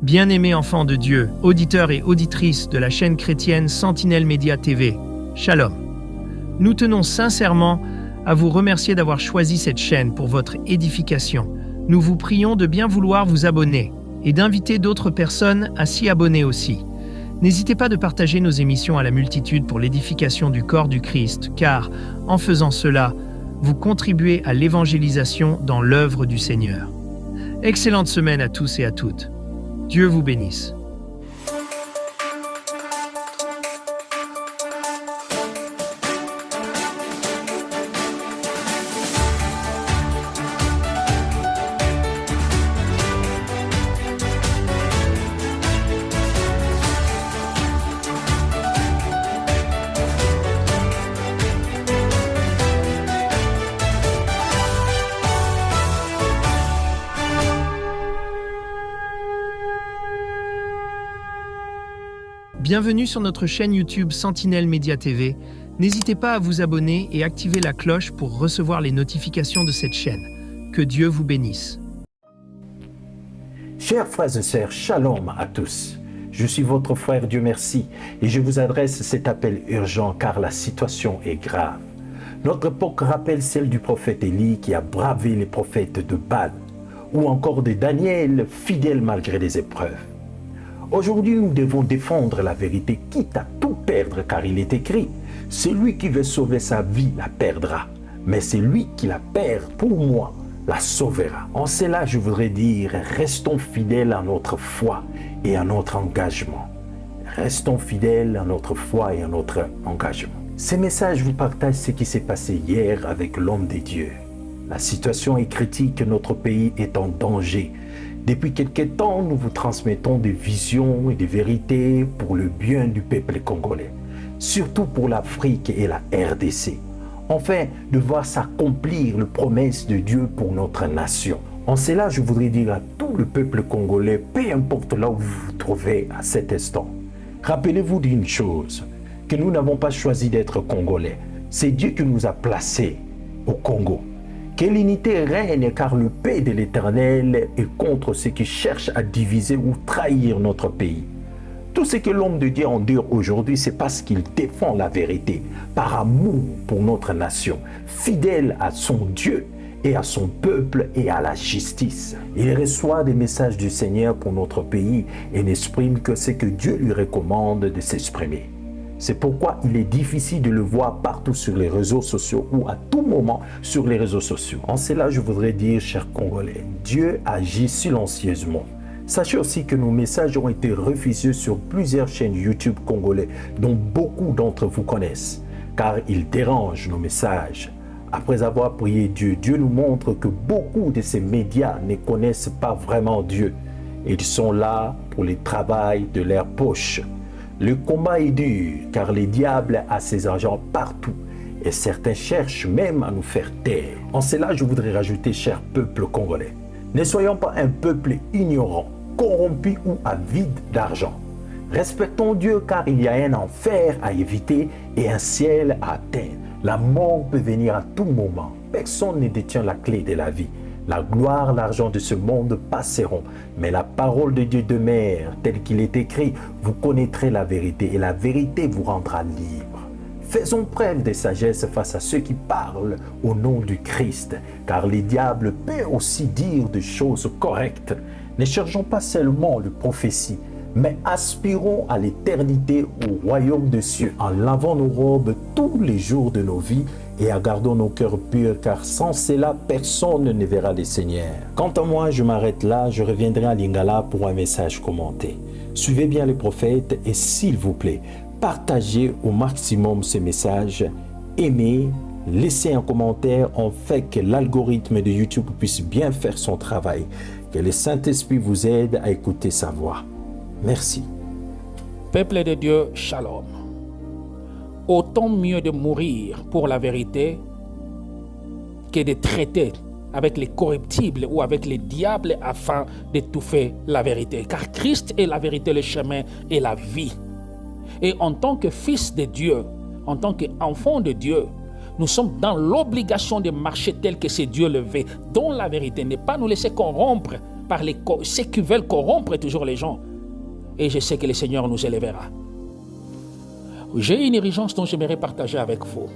Bien-aimés enfants de Dieu, auditeurs et auditrices de la chaîne chrétienne Sentinelle Média TV, Shalom. Nous tenons sincèrement à vous remercier d'avoir choisi cette chaîne pour votre édification. Nous vous prions de bien vouloir vous abonner et d'inviter d'autres personnes à s'y abonner aussi. N'hésitez pas de partager nos émissions à la multitude pour l'édification du corps du Christ, car en faisant cela, vous contribuez à l'évangélisation dans l'œuvre du Seigneur. Excellente semaine à tous et à toutes. Dieu vous bénisse. Bienvenue sur notre chaîne YouTube Sentinelle Média TV. N'hésitez pas à vous abonner et activer la cloche pour recevoir les notifications de cette chaîne. Que Dieu vous bénisse. Chers frères et sœurs, shalom à tous. Je suis votre frère Dieu merci et je vous adresse cet appel urgent car la situation est grave. Notre époque rappelle celle du prophète Élie qui a bravé les prophètes de Baal ou encore de Daniel, fidèle malgré les épreuves. Aujourd'hui, nous devons défendre la vérité, quitte à tout perdre, car il est écrit « Celui qui veut sauver sa vie la perdra, mais celui qui la perd pour moi la sauvera. » En cela, je voudrais dire « Restons fidèles à notre foi et à notre engagement. » Restons fidèles à notre foi et à notre engagement. Ces messages vous partagent ce qui s'est passé hier avec l'homme de Dieu. La situation est critique, notre pays est en danger. Depuis quelque temps, nous vous transmettons des visions et des vérités pour le bien du peuple congolais, surtout pour l'Afrique et la RDC, afin de voir s'accomplir les promesses de Dieu pour notre nation. En cela, je voudrais dire à tout le peuple congolais, peu importe là où vous vous trouvez à cet instant, rappelez-vous d'une chose, que nous n'avons pas choisi d'être congolais. C'est Dieu qui nous a placés au Congo. Que l'unité règne car le paix de l'Éternel est contre ceux qui cherchent à diviser ou trahir notre pays. Tout ce que l'homme de Dieu endure aujourd'hui, c'est parce qu'il défend la vérité, par amour pour notre nation, fidèle à son Dieu et à son peuple et à la justice. Il reçoit des messages du Seigneur pour notre pays et n'exprime que ce que Dieu lui recommande de s'exprimer. C'est pourquoi il est difficile de le voir partout sur les réseaux sociaux ou à tout moment sur les réseaux sociaux. En cela, je voudrais dire, chers Congolais, Dieu agit silencieusement. Sachez aussi que nos messages ont été refusés sur plusieurs chaînes YouTube congolais, dont beaucoup d'entre vous connaissent, car ils dérangent nos messages. Après avoir prié Dieu, Dieu nous montre que beaucoup de ces médias ne connaissent pas vraiment Dieu. Ils sont là pour le travail de leur poche. Le combat est dur car le diable a ses agents partout et certains cherchent même à nous faire taire. En cela, je voudrais rajouter, cher peuple congolais, ne soyons pas un peuple ignorant, corrompu ou avide d'argent. Respectons Dieu car il y a un enfer à éviter et un ciel à atteindre. La mort peut venir à tout moment. Personne ne détient la clé de la vie. La gloire, l'argent de ce monde passeront, mais la parole de Dieu demeure, telle qu'il est écrit, vous connaîtrez la vérité et la vérité vous rendra libre. Faisons preuve de sagesse face à ceux qui parlent au nom du Christ, car les diables peuvent aussi dire des choses correctes. Ne cherchons pas seulement le prophétie, mais aspirons à l'éternité au royaume des cieux, en lavant nos robes tous les jours de nos vies et en gardant nos cœurs purs, car sans cela, personne ne verra le Seigneur. Quant à moi, je m'arrête là, je reviendrai à Lingala pour un message commenté. Suivez bien les prophètes et s'il vous plaît, partagez au maximum ce message, aimez, laissez un commentaire en fait que l'algorithme de YouTube puisse bien faire son travail, que le Saint-Esprit vous aide à écouter sa voix. Merci. Peuple de Dieu, shalom. Autant mieux de mourir pour la vérité que de traiter avec les corruptibles ou avec les diables afin d'étouffer la vérité. Car Christ est la vérité, le chemin et la vie. Et en tant que fils de Dieu, en tant qu'enfant de Dieu, nous sommes dans l'obligation de marcher tel que c'est Dieu le veut, dont la vérité n'est pas nous laisser corrompre par ceux qui veulent corrompre toujours les gens. Et je sais que le Seigneur nous élèvera. J'ai une urgence dont j'aimerais partager avec vous.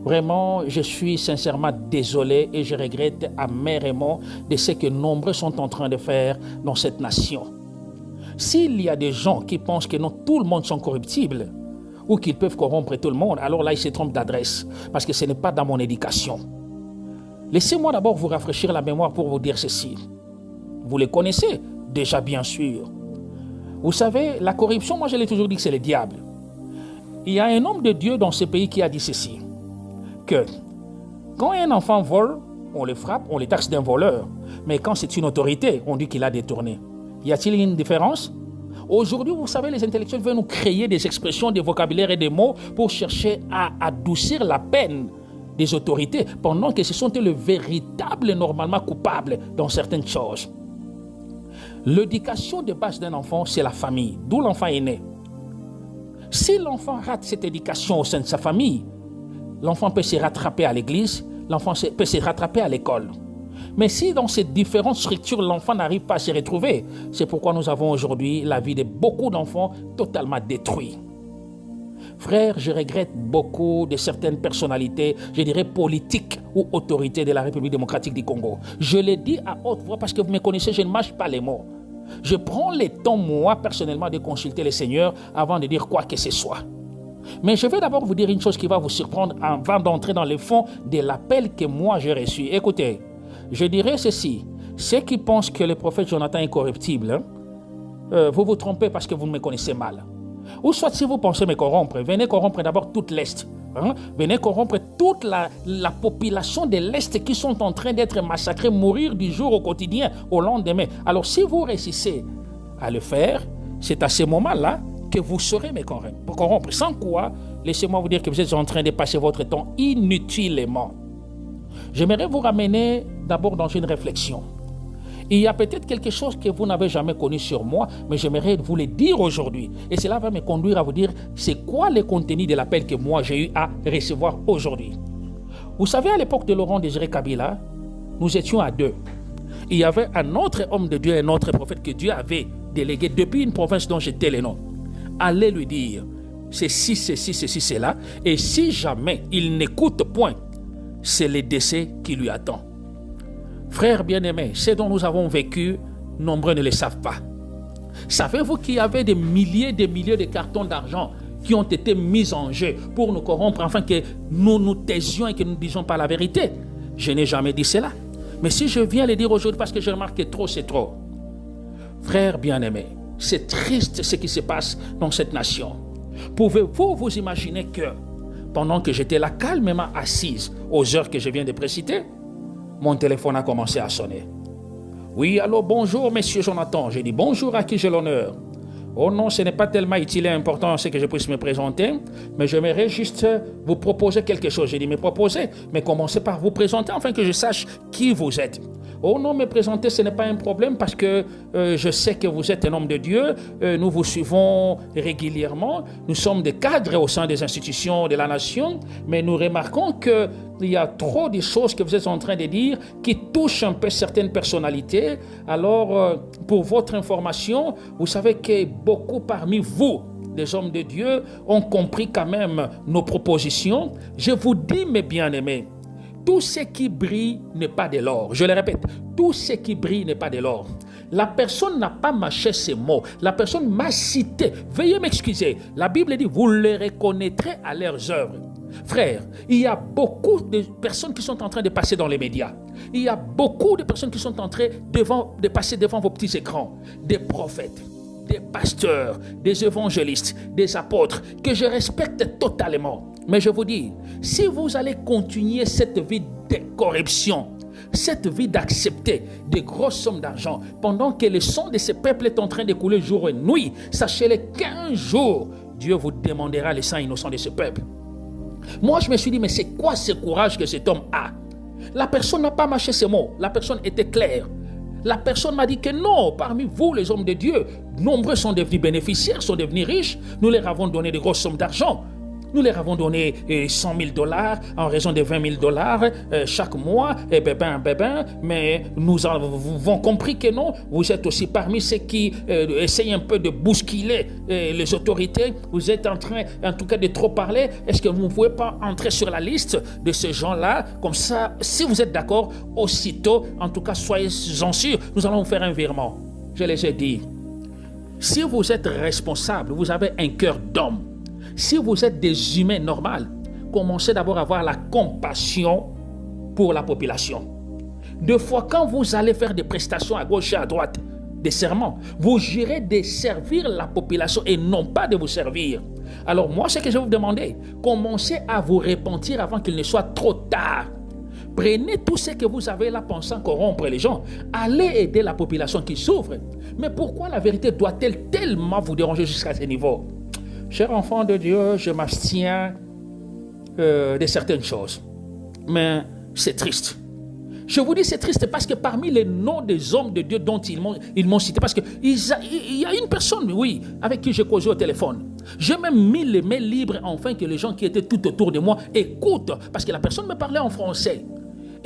Vraiment, je suis sincèrement désolé et je regrette amèrement de ce que nombreux sont en train de faire dans cette nation. S'il y a des gens qui pensent que non, tout le monde sont corruptibles ou qu'ils peuvent corrompre tout le monde, alors là, ils se trompent d'adresse parce que ce n'est pas dans mon éducation. Laissez-moi d'abord vous rafraîchir la mémoire pour vous dire ceci. Vous les connaissez déjà, bien sûr. Vous savez, la corruption, moi je l'ai toujours dit que c'est le diable. Il y a un homme de Dieu dans ce pays qui a dit ceci, que quand un enfant vole, on le frappe, on le taxe d'un voleur. Mais quand c'est une autorité, on dit qu'il a détourné. Y a-t-il une différence? Aujourd'hui, vous savez, les intellectuels veulent nous créer des expressions, des vocabulaires et des mots pour chercher à adoucir la peine des autorités, pendant que ce sont eux les véritables, normalement coupables dans certaines choses. L'éducation de base d'un enfant, c'est la famille, d'où l'enfant est né. Si l'enfant rate cette éducation au sein de sa famille, l'enfant peut se rattraper à l'église, l'enfant peut se rattraper à l'école. Mais si dans ces différentes structures, l'enfant n'arrive pas à se retrouver, c'est pourquoi nous avons aujourd'hui la vie de beaucoup d'enfants totalement détruits. Frère, je regrette beaucoup de certaines personnalités, je dirais politiques ou autorités de la République démocratique du Congo. Je le dis à haute voix parce que vous me connaissez, je ne mâche pas les mots. Je prends le temps, moi, personnellement, de consulter le Seigneur avant de dire quoi que ce soit. Mais je vais d'abord vous dire une chose qui va vous surprendre avant d'entrer dans le fond de l'appel que moi j'ai reçu. Écoutez, je dirais ceci. Ceux qui pensent que le prophète Jonathan est corruptible, vous vous trompez parce que vous me connaissez mal. Ou soit si vous pensez me corrompre, venez corrompre d'abord toute l'Est. Venez corrompre toute la population de l'Est qui sont en train d'être massacrés, mourir du jour au quotidien, au lendemain. Alors si vous réussissez à le faire, c'est à ce moment-là que vous saurez me corrompre. Sans quoi, laissez-moi vous dire que vous êtes en train de passer votre temps inutilement. J'aimerais vous ramener d'abord dans une réflexion. Il y a peut-être quelque chose que vous n'avez jamais connu sur moi, mais j'aimerais vous le dire aujourd'hui. Et cela va me conduire à vous dire c'est quoi le contenu de l'appel que moi j'ai eu à recevoir aujourd'hui. Vous savez, à l'époque de Laurent Désiré Kabila, nous étions à deux. Il y avait un autre homme de Dieu, un autre prophète que Dieu avait délégué depuis une province dont j'étais le nom. Allez lui dire ceci, cela. Et si jamais il n'écoute point, c'est le décès qui lui attend. Frères bien-aimés, ce dont nous avons vécu, nombreux ne le savent pas. Savez-vous qu'il y avait des milliers de cartons d'argent qui ont été mis en jeu pour nous corrompre, afin que nous nous taisions et que nous ne disions pas la vérité? Je n'ai jamais dit cela. Mais si je viens le dire aujourd'hui parce que je remarque que trop, c'est trop. Frères bien-aimés, c'est triste ce qui se passe dans cette nation. Pouvez-vous vous imaginer que, pendant que j'étais là calmement assise aux heures que je viens de préciter, mon téléphone a commencé à sonner. Oui, allô, bonjour, monsieur Jonathan. J'ai dit bonjour, à qui j'ai l'honneur? Oh non, ce n'est pas tellement utile et important ce que je puisse me présenter, mais j'aimerais juste vous proposer quelque chose. J'ai dit me proposer, mais commencez par vous présenter afin que je sache qui vous êtes. Oh non, me présenter, ce n'est pas un problème parce que je sais que vous êtes un homme de Dieu. Nous vous suivons régulièrement. Nous sommes des cadres au sein des institutions de la nation, mais nous remarquons qu'il y a trop de choses que vous êtes en train de dire qui touchent un peu certaines personnalités. Alors, pour votre information, vous savez que beaucoup parmi vous, les hommes de Dieu, ont compris quand même nos propositions. Je vous dis, mes bien-aimés, tout ce qui brille n'est pas de l'or. Je le répète, tout ce qui brille n'est pas de l'or. La personne n'a pas mâché ces mots. La personne m'a cité. Veuillez m'excuser. La Bible dit, vous les reconnaîtrez à leurs œuvres. Frère, il y a beaucoup de personnes qui sont en train de passer dans les médias. Il y a beaucoup de personnes qui sont en train de passer devant vos petits écrans. Des prophètes, des pasteurs, des évangélistes, des apôtres, que je respecte totalement. Mais je vous dis, si vous allez continuer cette vie de corruption, cette vie d'accepter de grosses sommes d'argent, pendant que le sang de ce peuple est en train de couler jour et nuit, sachez-le qu'un jour, Dieu vous demandera le sang innocent de ce peuple. Moi, je me suis dit, mais c'est quoi ce courage que cet homme a? La personne n'a pas mâché ses mots, la personne était claire. La personne m'a dit que non, parmi vous, les hommes de Dieu, nombreux sont devenus bénéficiaires, sont devenus riches, nous leur avons donné de grosses sommes d'argent. Nous leur avons donné 100 000 dollars en raison de 20 000 dollars chaque mois, et mais nous avons compris que non, vous êtes aussi parmi ceux qui essayent un peu de bousculer les autorités. Vous êtes en train, en tout cas, de trop parler. Est-ce que vous ne pouvez pas entrer sur la liste de ces gens-là? Comme ça, si vous êtes d'accord, aussitôt, en tout cas, soyez-en sûrs, nous allons vous faire un virement. Je les ai dit. Si vous êtes responsable, vous avez un cœur d'homme. Si vous êtes des humains normaux, commencez d'abord à avoir la compassion pour la population. Deux fois, quand vous allez faire des prestations à gauche et à droite, des serments, vous jurez de servir la population et non pas de vous servir. Alors moi, ce que je vais vous demander, commencez à vous repentir avant qu'il ne soit trop tard. Prenez tout ce que vous avez là pensant corrompre les gens. Allez aider la population qui souffre. Mais pourquoi la vérité doit-elle tellement vous déranger jusqu'à ce niveau? Cher enfant de Dieu, je m'abstiens de certaines choses. Mais c'est triste. Je vous dis c'est triste parce que parmi les noms des hommes de Dieu dont ils m'ont cité, parce qu'il y a une personne, oui, avec qui j'ai causé au téléphone. J'ai même mis les mains libres afin que les gens qui étaient tout autour de moi écoutent, parce que la personne me parlait en français.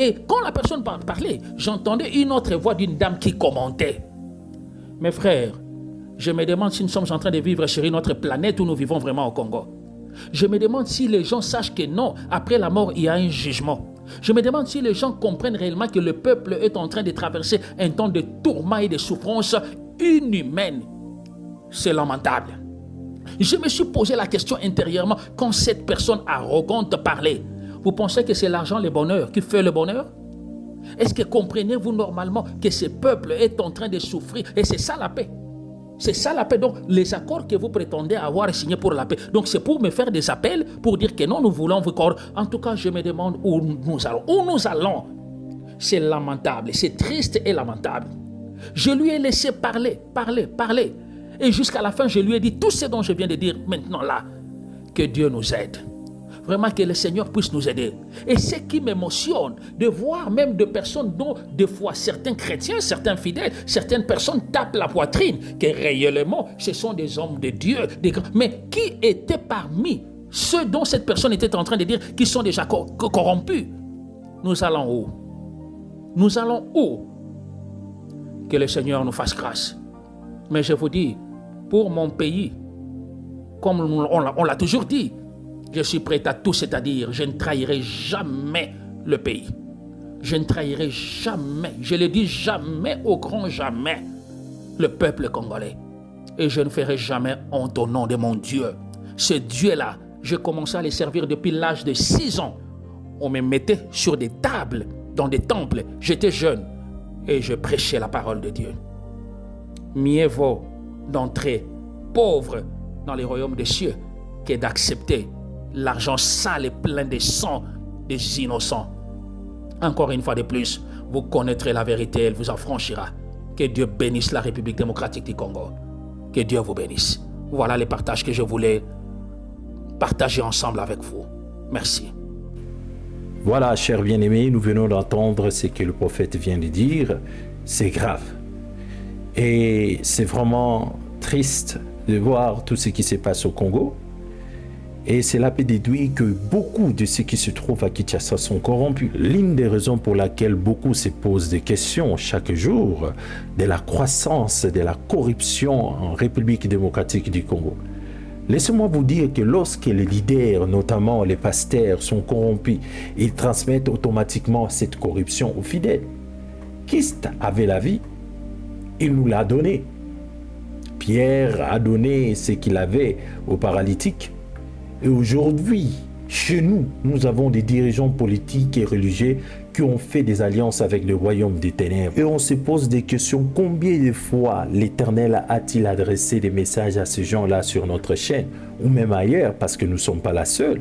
Et quand la personne parlait, j'entendais une autre voix d'une dame qui commentait. Mes frères, je me demande si nous sommes en train de vivre sur une autre planète où nous vivons vraiment au Congo. Je me demande si les gens sachent que non, après la mort, il y a un jugement. Je me demande si les gens comprennent réellement que le peuple est en train de traverser un temps de tourments et de souffrances inhumaines. C'est lamentable. Je me suis posé la question intérieurement quand cette personne arrogante parlait. Vous pensez que c'est l'argent, le bonheur, qui fait le bonheur? Est-ce que comprenez-vous normalement que ce peuple est en train de souffrir? Et c'est ça la paix. C'est ça la paix. Donc, les accords que vous prétendez avoir signés pour la paix. Donc, c'est pour me faire des appels pour dire que non, nous voulons vous accorder. En tout cas, je me demande où nous allons. Où nous allons? C'est lamentable. C'est triste et lamentable. Je lui ai laissé parler. Et jusqu'à la fin, je lui ai dit tout ce dont je viens de dire maintenant là. Que Dieu nous aide. Vraiment que le Seigneur puisse nous aider. Et ce qui m'émotionne, de voir même des personnes dont des fois certains chrétiens, certains fidèles, certaines personnes tapent la poitrine, que réellement ce sont des hommes de Dieu, des grands. Mais qui étaient parmi ceux dont cette personne était en train de dire qu'ils sont déjà corrompus? Nous allons où? Nous allons où? Que le Seigneur nous fasse grâce. Mais je vous dis, pour mon pays, comme on l'a toujours dit, je suis prêt à tout, c'est-à-dire je ne trahirai jamais le pays. Je ne trahirai jamais, je le dis jamais, au grand jamais, le peuple congolais. Et je ne ferai jamais honte au nom de mon Dieu. Ce Dieu-là, j'ai commencé à le servir depuis l'âge de 6 ans. On me mettait sur des tables, dans des temples. J'étais jeune et je prêchais la parole de Dieu. Mieux vaut d'entrer pauvre dans les royaumes des cieux que d'accepter l'argent sale et plein de sang des innocents. Encore une fois de plus, vous connaîtrez la vérité, elle vous affranchira. Que Dieu bénisse la République démocratique du Congo. Que Dieu vous bénisse. Voilà les partages que je voulais partager ensemble avec vous. Merci. Voilà, chers bien-aimés, nous venons d'entendre ce que le prophète vient de dire. C'est grave. Et c'est vraiment triste de voir tout ce qui se passe au Congo. Et cela peut déduire que beaucoup de ceux qui se trouvent à Kinshasa sont corrompus. L'une des raisons pour laquelle beaucoup se posent des questions chaque jour de la croissance de la corruption en République démocratique du Congo. Laissez-moi vous dire que lorsque les leaders, notamment les pasteurs, sont corrompus, ils transmettent automatiquement cette corruption aux fidèles. Christ avait la vie, il nous l'a donné. Pierre a donné ce qu'il avait aux paralytiques. Et aujourd'hui, chez nous, nous avons des dirigeants politiques et religieux qui ont fait des alliances avec le royaume des ténèbres. Et on se pose des questions. Combien de fois l'Éternel a-t-il adressé des messages à ces gens-là sur notre chaîne ou même ailleurs, parce que nous ne sommes pas la seule?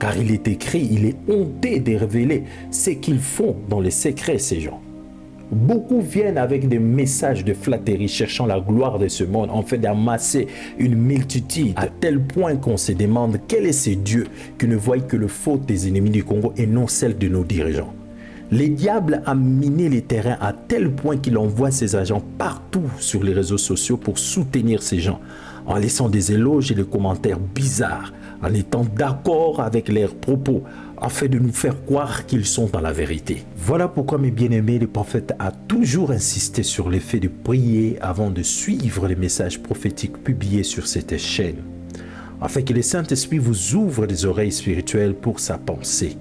Car il est écrit, il est honteux de révéler ce qu'ils font dans les secrets, ces gens. Beaucoup viennent avec des messages de flatterie cherchant la gloire de ce monde en fait d'amasser une multitude à tel point qu'on se demande quel est ce Dieu qui ne voit que le faute des ennemis du Congo et non celle de nos dirigeants. Le diable a miné les terrains à tel point qu'il envoie ses agents partout sur les réseaux sociaux pour soutenir ces gens, en laissant des éloges et des commentaires bizarres, en étant d'accord avec leurs propos, afin de nous faire croire qu'ils sont dans la vérité. Voilà pourquoi, mes bien-aimés, le prophète a toujours insisté sur le fait de prier avant de suivre les messages prophétiques publiés sur cette chaîne, afin que le Saint-Esprit vous ouvre les oreilles spirituelles pour sa pensée.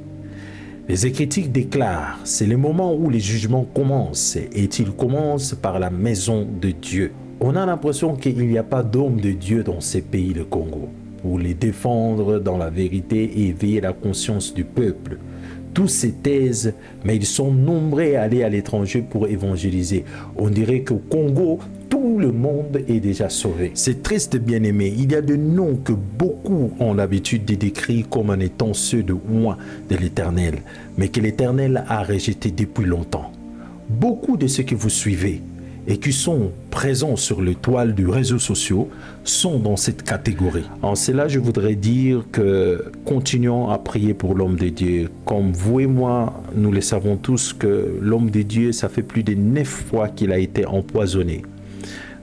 Les Écritures déclarent, c'est le moment où les jugements commencent, et ils commencent par la maison de Dieu. On a l'impression qu'il n'y a pas d'homme de Dieu dans ces pays, le Congo, pour les défendre dans la vérité et éveiller la conscience du peuple. Tous se taisent, mais ils sont nombreux à aller à l'étranger pour évangéliser. On dirait qu'au Congo, tout le monde est déjà sauvé. C'est triste, bien-aimé. Il y a des noms que beaucoup ont l'habitude de décrire comme en étant ceux de moi, de l'Éternel, mais que l'Éternel a rejeté depuis longtemps. Beaucoup de ceux que vous suivez et qui sont présents sur les toiles du réseau social sont dans cette catégorie. En cela, je voudrais dire que continuons à prier pour l'homme de Dieu. Comme vous et moi, nous le savons tous que l'homme de Dieu, ça fait plus de 9 fois qu'il a été empoisonné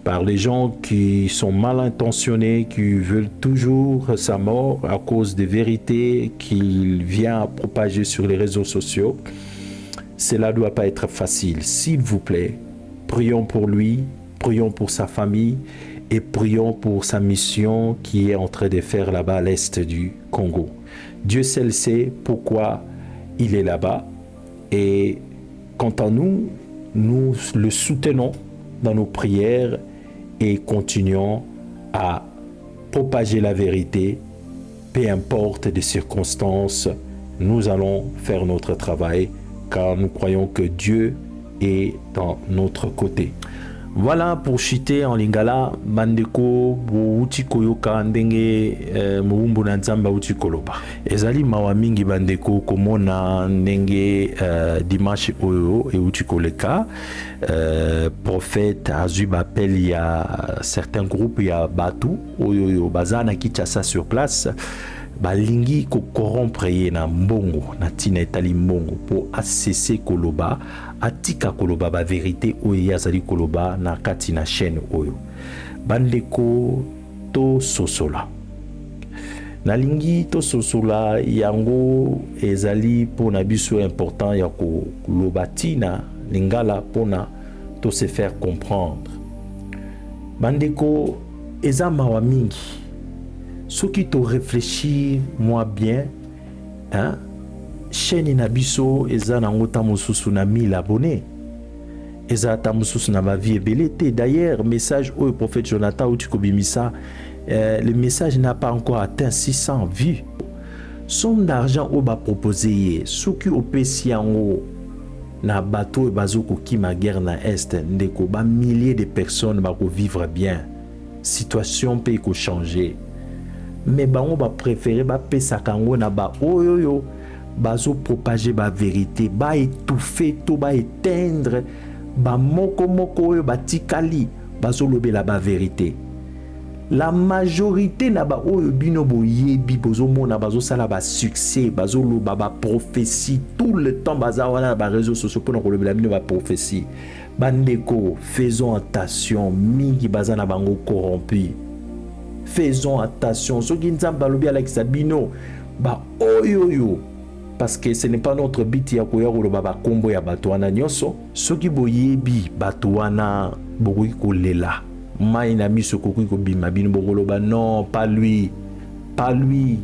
par les gens qui sont mal intentionnés, qui veulent toujours sa mort à cause des vérités qu'il vient propager sur les réseaux sociaux. Cela ne doit pas être facile. S'il vous plaît, prions pour lui, prions pour sa famille et prions pour sa mission qui est en train de faire là-bas à l'est du Congo. Dieu seul sait pourquoi il est là-bas et quant à nous, nous le soutenons dans nos prières et continuons à propager la vérité, peu importe les circonstances, nous allons faire notre travail car nous croyons que Dieu est dans notre côté. Voilà pour chiter en lingala bandeko bouti koyoka ndenge muumbu na nzamba uti koloba. Ezali mawa mingi bandeko komona ndenge dimanche oyo e uti koleka prophète azui bapel ya certains groupes ya batu oyo bazana Kinshasa sur place balingi ko corrompre ye na mbongo na tina etali mbongo po asese koloba atika koloba ba vérité oyo yazali koloba na kati na chaîne oyo bandeko to sosola nalingi to sosola yango ezali po na biso important ya koloba tina lingala pona to se faire comprendre bandeko eza mawa mingi. Ce qui te réfléchit moi bien, hein? Chaîne Nabiso eza nango tamususu na 1000 abonnés. Eza tamususu na ma vie ebelete. D'ailleurs, message au prophète Jonathan Utikobimisa, le message n'a pas encore atteint 600 vues. Son argent au ba proposé, ce qui au pesiango na bateau et bazoko ki ma guerre na est ndeko ba milliers de personnes ba ko vivre bien. Situation peut ko changer. Mais bango ba préféré ba pesa kango na ba oyoyo bazo propager ba vérité ba étouffer to ba éteindre ba moko oyo ba tikali bazo lobela ba vérité. La majorité na ba oyo bino boyebi bozo mona bazo sala ba succès bazo loba ba prophétie tout le temps baza wana ba réseaux sociaux pour ko lobela bino ba prophétie. Bandeko, faisons attention mingi baza na bango corrompu. Faisons attention. Ce qui nous a balobi avec Sabino, ba oyoyo, parce que ce n'est pas notre but ya koya ko ba kombo ya batwana nyoso. Ce qui boyebi batwana bokoki kolela. Mai na miso kokoki ko bima bino bokoloba non, pas lui. Pas lui.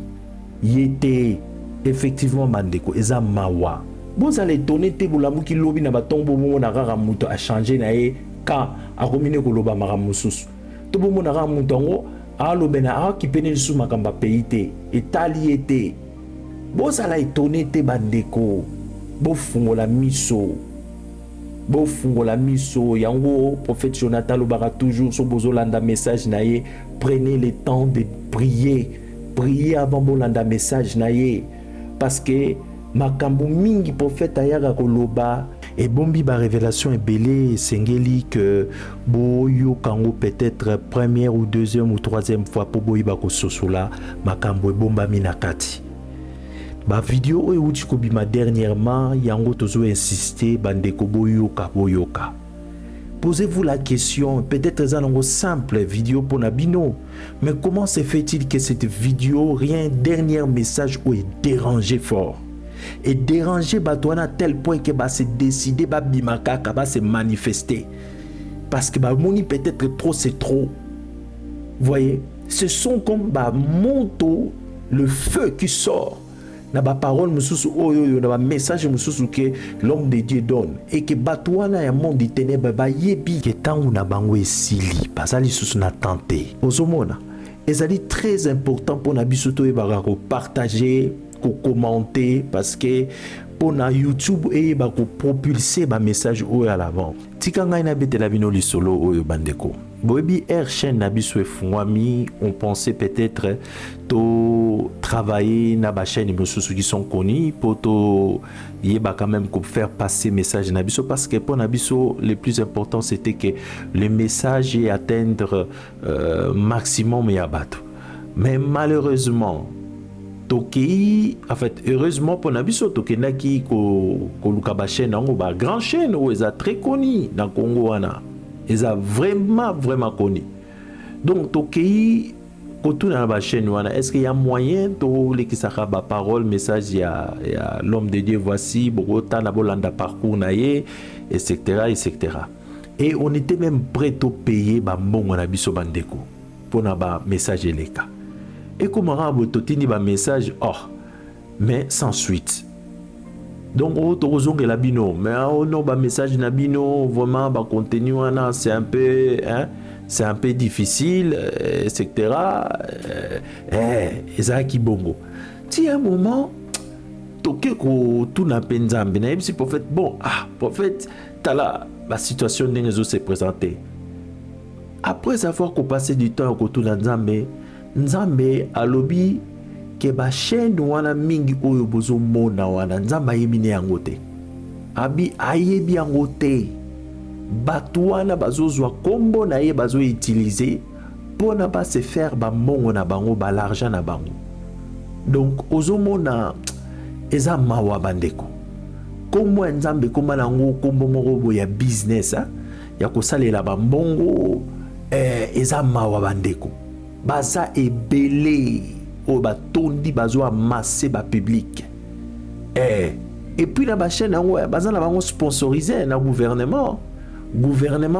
Yete effectivement bandeko eza mawa. Vous allez tourner te bolamu ki lobi na batombo mo na rara muto a changer na e ka a komine koloba maramususu. To bo mo na rara muto ngo alo bena a ki pene su makamba peite etali ete bozala étonné te bandeko bofungola miso yango prophète Jonathan lobaka toujours so bozolanda message na ye prenez le temps de prier avant bolanda message na ye parce que makambo mingi prophète ayaka koloba et bombi ba révélation ebele sengeli que boyo kango peut-être première ou deuxième ou troisième fois pour boyiba ko sosola makambo ebomba minakati Ba vidéo oyo uti kobima dernièrement yango tozo insister bandeko boyoka. Posez-vous la question, peut-être c'est une simple vidéo pour Nabino, mais comment se fait-il que cette vidéo, rien dernier message ou est dérangé fort? Et dérangé Batouana à tel point que va se décider, va bimaka, va se manifester. Parce que moni peut-être trop c'est trop. Vous voyez, ce sont comme monto, le feu qui sort. Na ba parole mususu oyo na ba message mususu que l'homme de Dieu donne et que batouana ya monde des ténèbres ba yebi que tangu na bango esili basali susu na tenté ozomona ezali très important pour na biso to ebaka ko partager ko commenter parce que pour na YouTube et ba ko propulser ba message oyo à l'avant tika ngai na betela bino lisolo oyo bandeko boyebi chaîne na biso efungwami on pensait peut-être to travailler na ba chaîne mosusu qui sont connus pour to yeba quand même pour faire passer message na biso parce que pour na biso le plus important c'était que le message et atteindre maximum ya bato mais malheureusement toki en fait heureusement pour na biso tokenaki ko luka ba chaîne ngo ba grand chaîne où ils a très connu dans Congo wana ils a vraiment connu donc toki autour de la chaîne est-ce qu'il y a moyen de l'écrire ba parole message ya l'homme de Dieu voici bogota na bolanda parcours naie etc. et on était même prêt à payer ba mbongo na biso bandeko pour na ba message eleka et comment rabototini ba message mais sans suite. Donc la bino mais non ba message na bino vraiment ba contenu wana c'est un peu difficile etc. ça qui bongo ti un moment toke ko tout na penzambe na si prophète prophète tala la situation n'enzo se présenter après avoir qu'on passé du temps ko tout na nzambe alobi ke ba chaîne wana mingi oyo bozo mona wana nzamba yebine yango te abi ayebi yango te batu wana bazozwa kombo na ye bazo utiliser pona ba se faire ba mbongo na bango ba l'argent na bango donc ozomona eza mawa bandeko komo nzambe koma nango kombo moko ya business ya kosalela ba mbongo eza mawa bandeko baza ebele o ba tondi bazo amasser ba public et puis la ba chaîne yango baza na bango sponsorisé na gouvernement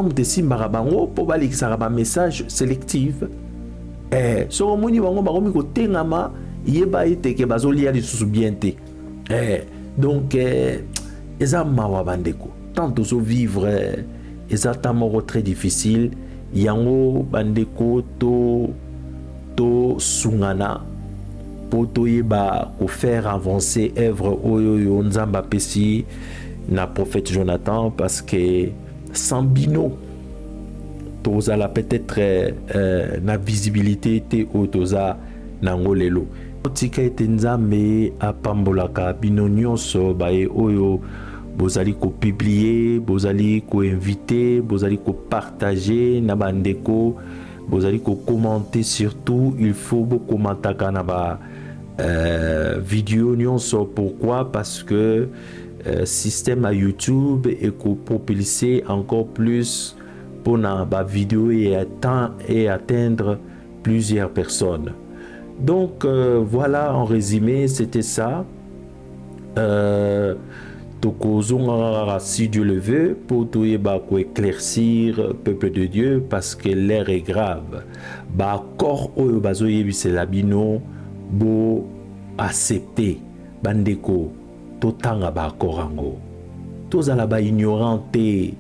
mutesi marabango po ba likisa ba message sélectif so moni bango bakomi ko tengama yeba ete ke bazo lia lisusu bien te donc eza mawa bandeko tant de vivre exactement très difficile yango bandeko to sungana poto yeba ko faire avancer œuvre oyo nzamba pesi na prophète Jonathan parce que sans bino tozala peut-être na visibilité te otoza nango lelo tika ete nzambe apambolaka bino nyonso baye oyo bozali ko publier bozali ko inviter bozali ko partager na bandeko bozali ko commenter surtout il faut beaucoup commenter na ba vidéo nyonso pourquoi parce que système à YouTube et ko propulser encore plus pour na ba vidéo et atteindre plusieurs personnes. Donc voilà en résumé c'était ça. Si Dieu le veut pour tout éclaircir peuple de Dieu parce que l'air est grave. Ba corps oyo bazoyebi c'est labino bo accepter bandeko totanga ba korango. Tozala ba ignoranté.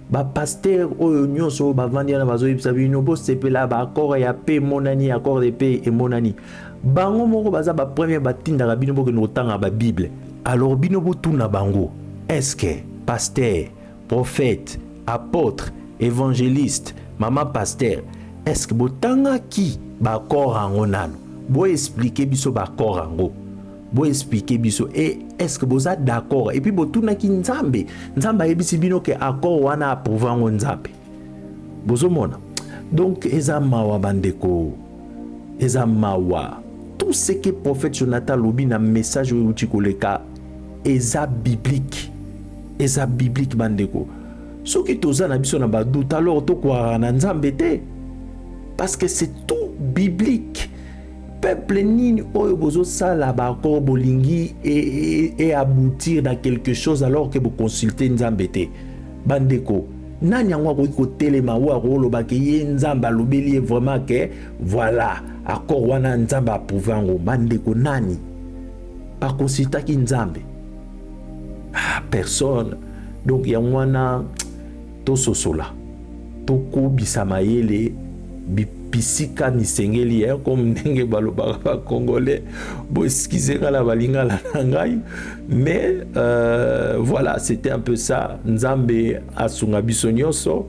Ba pasteur oyo nyonso ba vandia na bazoyebi sabino bo sepela ba corps ya paix monani accord de paix et monani. Bango moko baza ba premier batinda rabino bo que notanga ba Bible. Alors bino botuna bango est-ce que pasteur prophète apôtre évangéliste maman pasteur est-ce que botanga ki ba corps ango nano bo expliquer biso ba corps ango bo expliquer biso et est-ce que boza d'accord et puis botuna ki nzambe yebisi bino ke accord wana approuver ngo nzambe bozomona donc eza mawa bandeko eza mawa tout tout ce que prophète Jonathan lobi na message oyo tikoleka eza biblique. Eza biblique bandeko. Soki toza na biso na badoute alors tokwara na Nzambe te. Parce que c'est tout biblique. Peuple nini oyo bozo sala bakor bolingi et aboutir dans quelque chose alors que vous consultez Nzambe te. Bandeko, nani yango akoki kotelema ou akoloba ke ye Nzambe alobeli vraiment que voilà accord wana Nzambe approuvé ngo. Bandeko nani pa consultaki Nzambe? Ah, personne. Donc yango wana to sosola to ko bisamayele bisika misengeli comme ndenge balobaka ba congolais bo excusez la balingala ngai mais voilà, c'était un peu ça. Nzambe asunga biso nyonso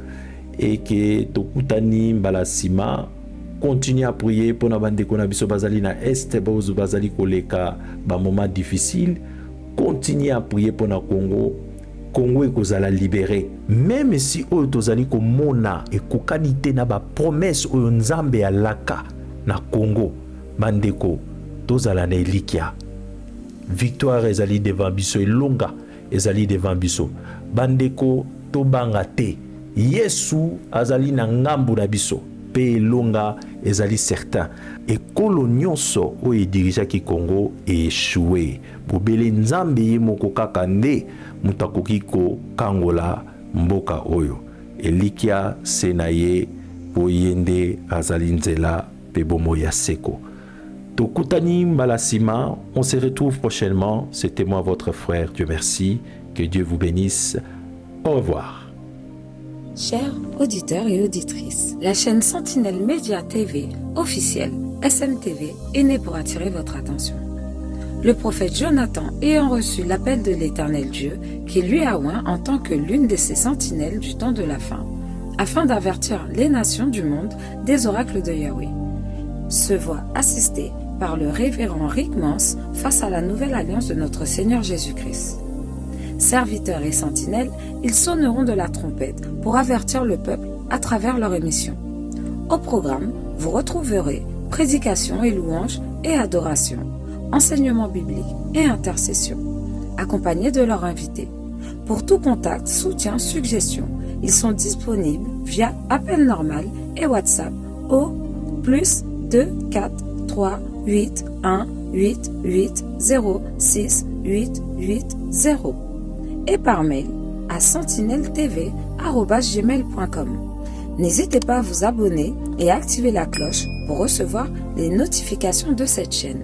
et que tokutani mbala sima. Continue à prier pour na bandeko na biso bazali na est bozo bazali koleka ba moment difficile. Continue à prier pour na Congo ekozala libéré. Même si oyo tozali komona ekokani te na ba promesse oyo Nzambe alaka na Congo, bandeko tozala na elikia. Victoire ezali devant biso, elonga ezali devant biso. Bandeko tobanga te. Yesu azali na ngambu na biso. Pe elonga ezali certain. Ekolo nyonso oyo edirijaki Congo échoué. Bobele Nzambe ye moko kaka nde mutakoki ko kangola mboka oyo. Elikia senaye boyende azali nzela pe bomo ya seko. Tokutani mbalasima, on se retrouve prochainement. C'était moi votre frère, Dieu merci. Que Dieu vous bénisse. Au revoir. Chers auditeurs et auditrices, la chaîne Sentinelle Média TV officielle SMTV est née pour attirer votre attention. Le prophète Jonathan ayant reçu l'appel de l'Éternel Dieu qui lui a oint en tant que l'une de ses sentinelles du temps de la fin, afin d'avertir les nations du monde des oracles de Yahweh, se voit assisté par le révérend Rick Mans face à la nouvelle alliance de notre Seigneur Jésus-Christ. Serviteurs et sentinelles, ils sonneront de la trompette pour avertir le peuple à travers leur émission. Au programme, vous retrouverez prédication et louanges et adoration, enseignement biblique et intercession, accompagnés de leurs invités. Pour tout contact, soutien, suggestion, ils sont disponibles via appel normal et WhatsApp au +2 4 3 8 1 8 8 0 6 8 8 0 et par mail à sentinelletv@gmail.com. N'hésitez pas à vous abonner et à activer la cloche pour recevoir les notifications de cette chaîne.